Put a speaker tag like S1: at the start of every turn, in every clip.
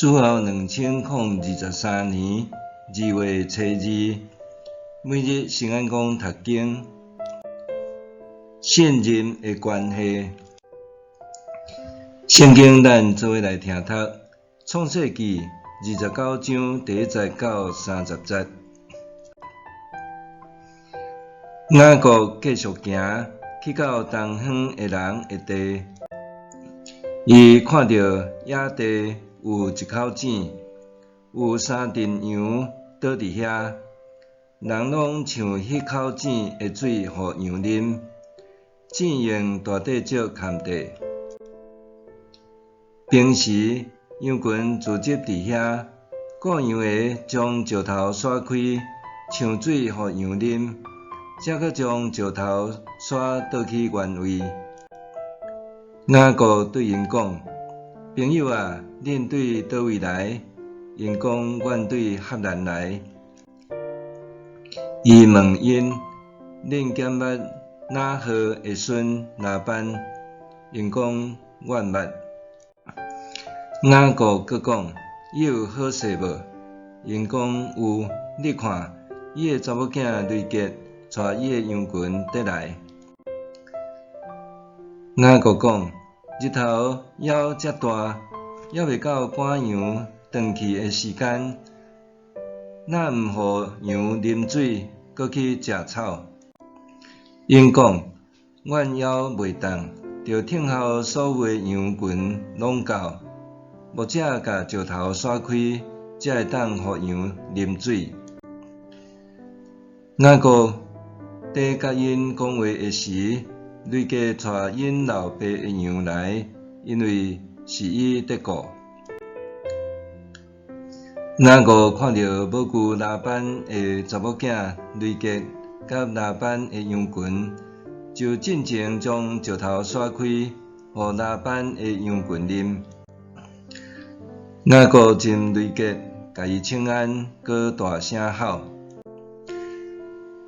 S1: 主后2023年2月初2，每日圣安宫读经，信任的关系。圣经咱做伙来听读，创世纪29章第1节到30节。雅各继续行，去到东方的人的地，伊看到野地有一口井，有3阵羊倒伫遐，人拢抢迄口井的水互羊啉。井用大地石嵌地，平时羊群聚集伫遐，雇羊的将石头刷开，抢水互羊啉，才搁将石头刷倒去原位。雅各对因讲：“朋友啊，恁对倒位来？”因讲：“阮对赫兰来。”伊问因：“恁减捌哪号的孙拉班？”因讲：“阮捌。”雅各阁讲：“伊有好势无？”因讲：“有。你看，伊的查某囝雷结带伊的羊群倒来。”雅各讲：“日头还遮大，还未到赶羊转去的时间，哪毋互羊啉水，搁去食草？”因讲：“阮还袂当，着听候所有的羊群拢到，或者甲石头刷开，才会当互羊啉水。”雅各在甲因讲话的时，雷结带因老爸的羊来，因为是伊得顾。雅各看到母舅拉班的查某囝雷结甲拉班的羊群，就进前将石头刷开，互拉班的羊群啉。雅各寻雷结，甲伊请安，搁大声吼。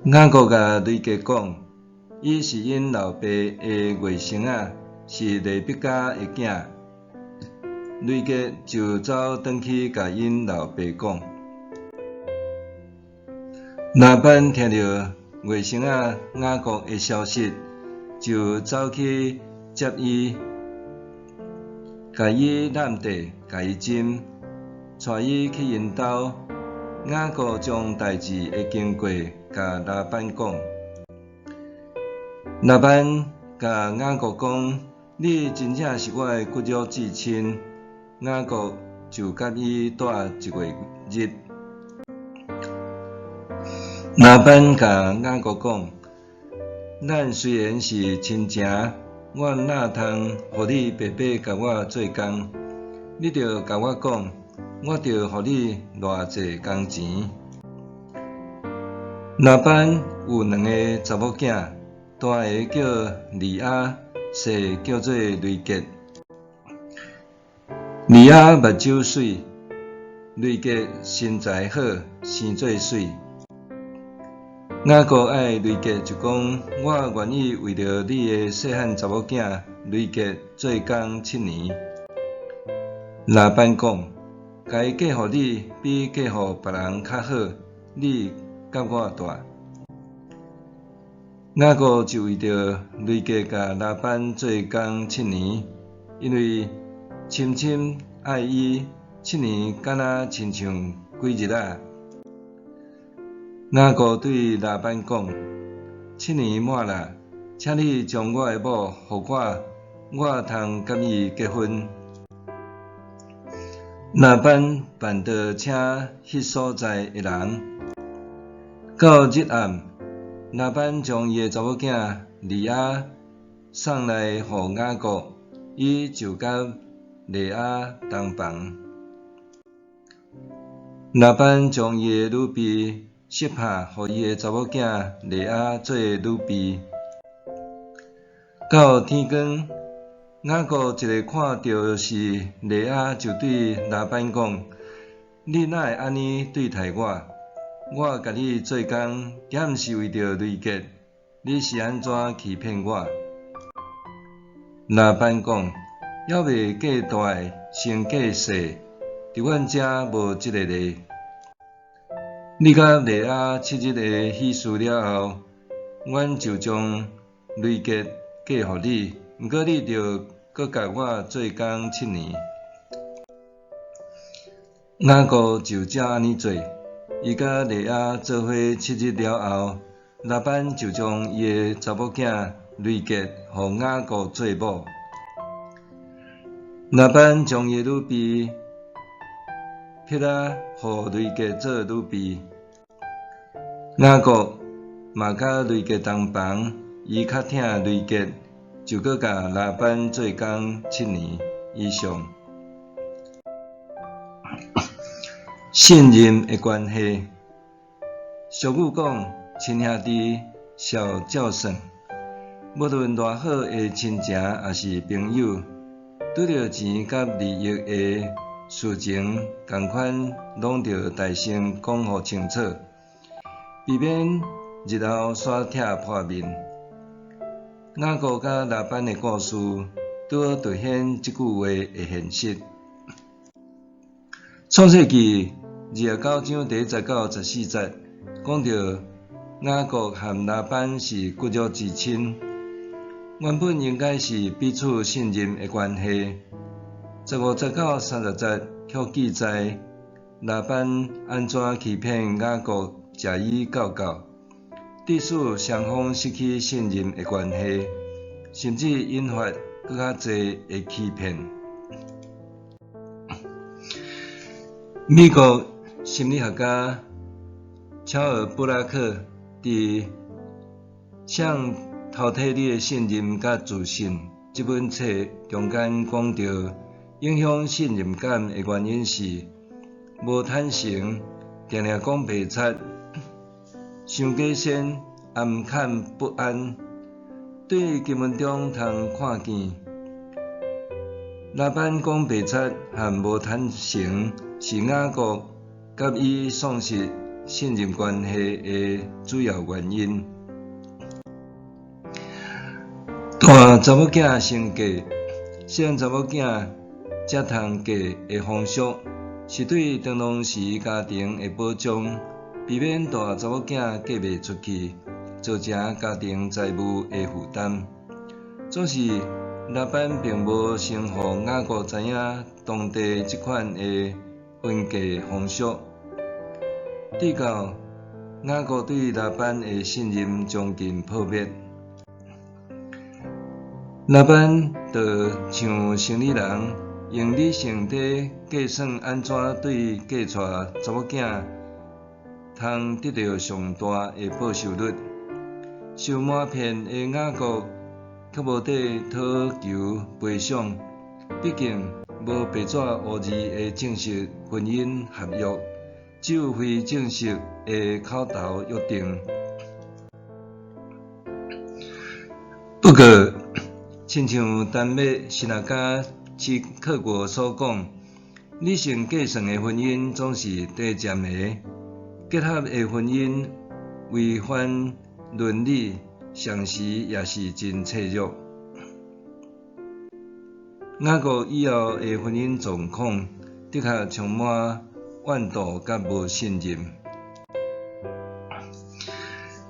S1: 雅各甲雷结讲，伊是因老爸的外甥仔，是利百加的囝。雷结就走转去甲因老爸讲。拉班听到外甥仔雅各的消息，就走去接伊，甲伊揽地，甲伊斟，带伊去因兜。雅各将代志的经过甲拉班讲。拉班甲雅各讲：“你真正是我的骨肉至亲。”雅各就甲伊住1月日。拉班甲雅各讲：“咱虽然是亲情，我哪通互你白白甲我做工？你着甲我讲，我着互你偌济工钱。”拉班有2个查某囝，大个叫利亚，小叫做雷结。利亚目睭水，雷结身材好，生做水。雅各爱雷结就讲：“我愿意为着你的细汉查某囝雷结做工7年。”拉班讲：“甲伊嫁互你，比嫁互别人较好，你甲我住。”雅各就为着雷结甲拉班做工7年，因为深深爱伊，7年敢若亲像几日仔。雅各对拉班讲：“7年满啦，请你将我的某互我通甲伊结婚。”拉班办道请迄所在的人。到日暗，拉班将伊的查某囝利亚送来互雅各，伊就甲利亚同房。拉班将伊的女婢识拍，互伊的查某囝利亚做女婢。到天光，雅各一个看到是利亚，就对拉班讲：“你哪会安尼对待我？我甲你做工，敢毋是为着雷结？你是安怎欺骗我？”拉班讲：“还未嫁大，先嫁细，伫阮遮无即个例。你甲莉亚7日的喜事了后，阮就将雷结嫁互你，毋过你着搁甲我做工7年。雅各就照安尼做，伊甲莉亚做伙7日了后，拉班就将伊的查某囝雷结互雅各做某。拉班将伊的女婢撇仔互雷结做女婢。雅各嘛甲雷结同房，伊较疼雷结，就搁甲拉班做工7年以上。信任的关系，俗语讲，亲兄弟孝照算。无论偌好的亲情也是朋友，拄着钱甲利益的事情，共款拢着大声讲互清楚，避免日后耍拆破面。雅各甲拉班的故事，拄好凸显即句话的现实。创世纪29章第10到14节，讲到雅各和拉班是骨肉之亲，原本应该是彼此信任的关系。15节到30节却记载拉班安怎欺骗雅各食伊教教，致使双方失去信任的关系，甚至引发更较侪的欺骗。美国心理学家乔尔布拉克伫《向淘汰你的信任甲自信》这本册中间讲到，影响信任感的原因是无坦诚、定定讲白贼、伤假仙、暗坎不安，对根本中通看见。拉班讲白贼和无坦诚是雅各甲伊丧失信任关系的主要原因。大查某囝生计，细查某囝才通嫁的风俗，是对长long时家庭的保障，避免大查某囝嫁袂出去，造成家庭财务的负担。总是拉班并无先互雅各知影当地即款的婚嫁风俗，直到雅各对拉班的信任将近破灭。拉班就像生理人，用理性地计算安怎对嫁娶查某囝通得到上大的报酬率。受瞒骗的雅各却无得讨求赔偿，毕竟无白纸黑字的正式婚姻合约，只有非正式的口头约定。不过，亲像丹麦神学家齐克果所讲，理性计算的婚姻总是短暂的，结合的婚姻违反伦理，上时也是真脆弱。雅各以后的婚姻状况，的确充满怨妒甲无信任。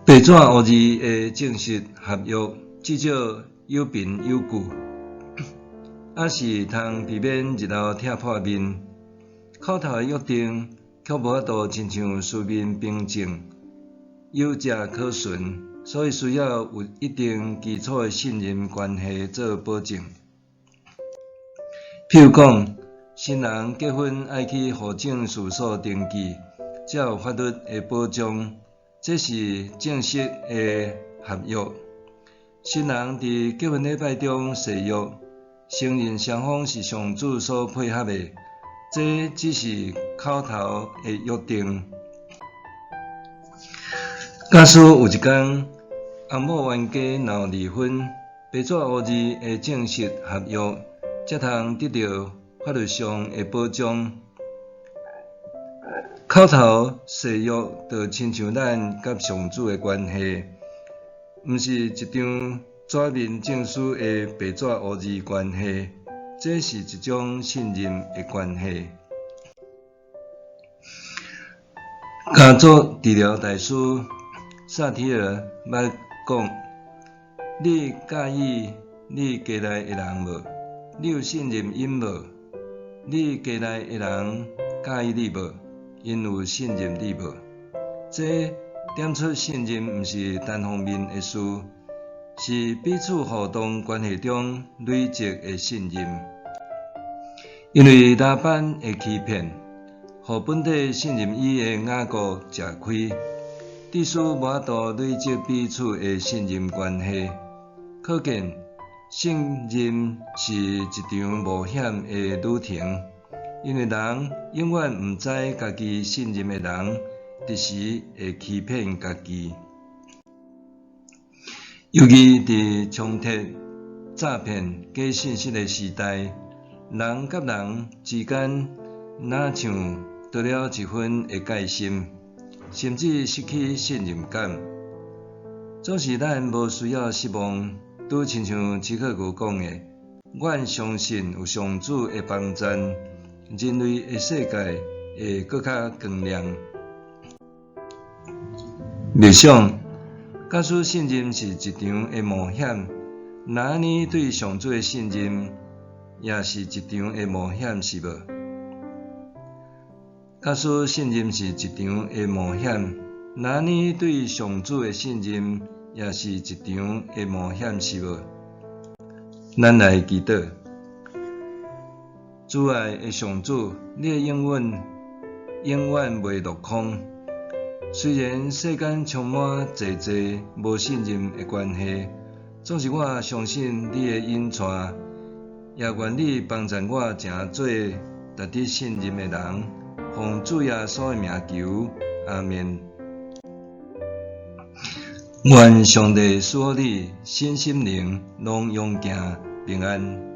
S1: 白纸黑字的正式合约，至少有凭有据，也是通避免日后拆破面。口头的约定却无法度亲像书面凭证，有迹可循，所以需要有一定基础的信任关系做保证。譬如讲，新人结婚爱去户政事所登记，才有法律的保障，这是正式的合约。新人伫结婚礼拜中誓约，承认双方是上主所配合的，这只是口头的约定。假使有一天，翁某冤家闹离婚，白纸黑字的正式合约，才通得到法律上的保障。口头誓约就亲像咱甲上主的关系，毋是一张纸面证书的白纸黑字关系，这是一种信任的关系。家族治疗大师萨提尔捌讲：你介意你家内的人无？你有信任因无？你家内的人介意你无？因有信任你无？这点出信任毋是单方面的事，是彼此互动关系中累积的信任。因为拉班的欺骗，互本地信任伊的雅各吃亏，致使无法度累积彼此的信任关系。可见，信任是一场冒险的旅程，因为人永远毋知家己信任的人伫时会欺骗家己。尤其伫冲突、诈骗、假信息的时代，人甲人之间哪像多了一分的戒心，甚至失去信任感。总是咱无需要失望，拄亲像齐克果讲的，阮相信有上主的帮衬，人类的世界会搁较光亮。默想，假使信任是一场的冒险，那呢对上主的信任也是一场的冒险，是无？假使信任是一场的冒险，那呢对上主的信任也是一场的冒险，是无？咱来祈祷，主爱的上主，你的应允永远袂落空。虽然世间充满济济无信任的关系，总是我相信你的引带，也愿你帮助我成做值得信任的人。奉主耶稣的名求，阿们。愿上帝赐你身心灵拢永行平安。